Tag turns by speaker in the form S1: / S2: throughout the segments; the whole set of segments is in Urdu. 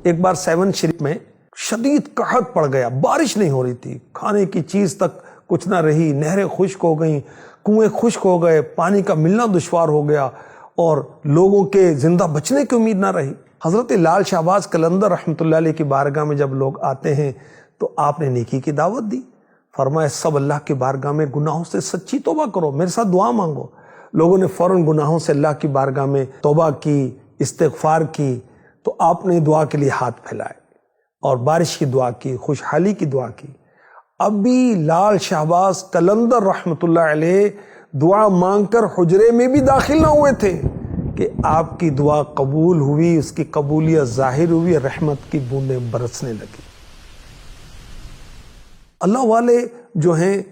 S1: ایک بار 7 شریف میں شدید قحط پڑ گیا، بارش نہیں ہو رہی تھی، کھانے کی چیز تک کچھ نہ رہی، نہریں خشک ہو گئیں، کنویں خشک ہو گئے، پانی کا ملنا دشوار ہو گیا اور لوگوں کے زندہ بچنے کی امید نہ رہی۔ حضرت لال شہباز قلندر رحمۃ اللہ علیہ کی بارگاہ میں جب لوگ آتے ہیں تو آپ نے نیکی کی دعوت دی، فرمایا سب اللہ کی بارگاہ میں گناہوں سے سچی توبہ کرو، میرے ساتھ دعا مانگو۔ لوگوں نے فوراً گناہوں سے اللہ کی بارگاہ میں توبہ کی، استغفار کی، تو آپ نے دعا کے لیے ہاتھ پھیلائے اور بارش کی دعا کی، خوشحالی کی دعا کی۔ اب بھی لال شہباز قلندر رحمۃ اللہ علیہ دعا مانگ کر حجرے میں بھی داخل نہ ہوئے تھے کہ آپ کی دعا قبول ہوئی، اس کی قبولیت ظاہر ہوئی، رحمت کی بوندیں برسنے لگی۔ اللہ والے جو ہیں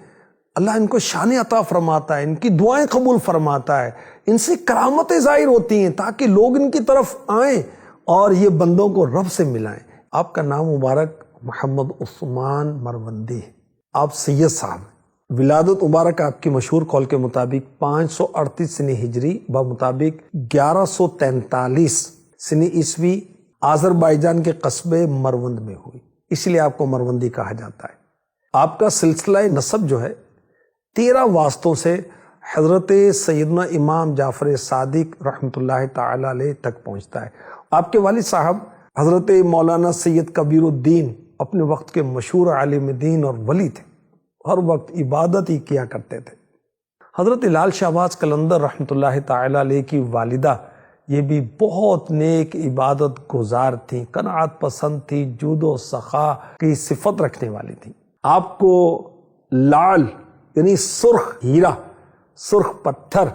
S1: اللہ ان کو شان عطا فرماتا ہے، ان کی دعائیں قبول فرماتا ہے، ان سے کرامتیں ظاہر ہوتی ہیں تاکہ لوگ ان کی طرف آئیں اور یہ بندوں کو رب سے ملائیں۔ آپ کا نام مبارک محمد عثمان مروندی ہے، آپ سید صاحب، ولادت مبارک آپ کی مشہور قول کے مطابق 538 سنی ہجری بمطابق 1143 سنی عیسوی آذربائیجان کے قصبے مروند میں ہوئی، اس لیے آپ کو مروندی کہا جاتا ہے۔ آپ کا سلسلہ نسب جو ہے 13 واسطوں سے حضرت سیدنا امام جعفر صادق رحمۃ اللہ تعالی علیہ تک پہنچتا ہے۔ آپ کے والد صاحب حضرت مولانا سید کبیر الدین اپنے وقت کے مشہور عالم دین اور ولی تھے، ہر وقت عبادت ہی کیا کرتے تھے۔ حضرت لال شہباز قلندر رحمۃ اللہ تعالی علیہ کی والدہ یہ بھی بہت نیک عبادت گزار تھیں، قناعت پسند تھی، جود و سخا کی صفت رکھنے والی تھیں۔ آپ کو لال یعنی سرخ ہیرا، سرخ پتھر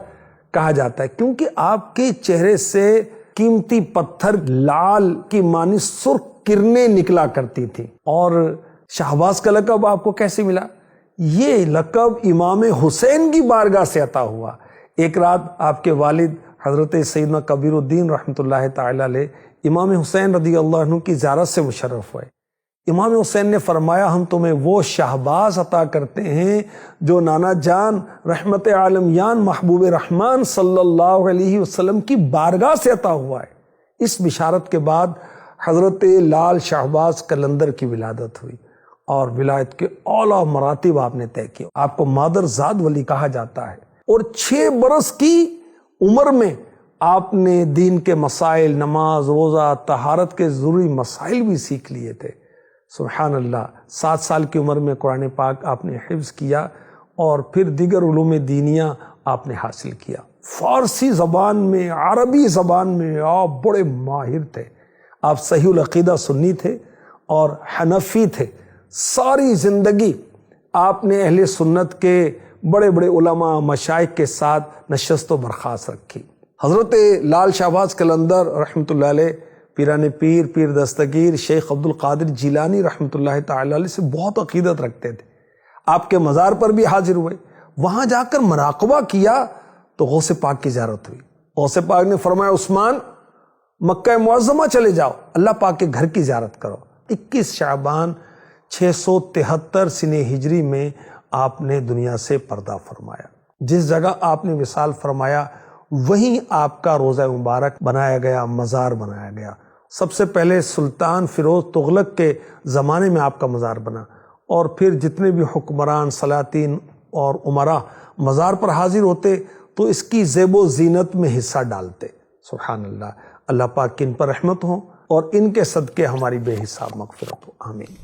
S1: کہا جاتا ہے کیونکہ آپ کے چہرے سے قیمتی پتھر لال کی مانی سرخ کرنیں نکلا کرتی تھی۔ اور شہباز کا لقب آپ کو کیسے ملا؟ یہ لقب امام حسین کی بارگاہ سے عطا ہوا۔ ایک رات آپ کے والد حضرت سیدنا کبیر الدین رحمۃ اللہ تعالی علیہ امام حسین رضی اللہ عنہ کی زیارت سے مشرف ہوئے۔ امام حسین نے فرمایا ہم تمہیں وہ شہباز عطا کرتے ہیں جو نانا جان رحمت عالمیان محبوب رحمان صلی اللہ علیہ وسلم کی بارگاہ سے عطا ہوا ہے۔ اس بشارت کے بعد حضرت لال شہباز قلندر کی ولادت ہوئی اور ولایت کے اعلیٰ مراتب آپ نے طے کیے۔ آپ کو مادر زاد ولی کہا جاتا ہے اور 6 برس کی عمر میں آپ نے دین کے مسائل، نماز، روزہ، طہارت کے ضروری مسائل بھی سیکھ لیے تھے۔ سبحان اللہ، 7 سال کی عمر میں قرآن پاک آپ نے حفظ کیا اور پھر دیگر علوم دینیہ آپ نے حاصل کیا۔ فارسی زبان میں، عربی زبان میں آپ بڑے ماہر تھے۔ آپ صحیح العقیدہ سنی تھے اور حنفی تھے۔ ساری زندگی آپ نے اہل سنت کے بڑے بڑے علماء مشائخ کے ساتھ نشست و برخاست رکھی۔ حضرت لال شہباز قلندر رحمۃ اللہ علیہ پیران پیر، پیر دستگیر شیخ عبد القادر جیلانی رحمۃ اللہ تعالی علیہ سے بہت عقیدت رکھتے تھے۔ آپ کے مزار پر بھی حاضر ہوئے، وہاں جا کر مراقبہ کیا تو غوث پاک کی زیارت ہوئی۔ غوث پاک نے فرمایا عثمان مکہ معظمہ چلے جاؤ، اللہ پاک کے گھر کی زیارت کرو۔ 21 شعبان 673 سنہ ہجری میں آپ نے دنیا سے پردہ فرمایا۔ جس جگہ آپ نے وصال فرمایا وہیں آپ کا روضہ مبارک بنایا گیا، مزار بنایا گیا۔ سب سے پہلے سلطان فیروز تغلق کے زمانے میں آپ کا مزار بنا اور پھر جتنے بھی حکمران، سلاطین اور امراء مزار پر حاضر ہوتے تو اس کی زیب و زینت میں حصہ ڈالتے۔ سبحان اللہ، اللہ پاک کی ان پر رحمت ہو اور ان کے صدقے ہماری بے حساب مغفرت ہو، آمین۔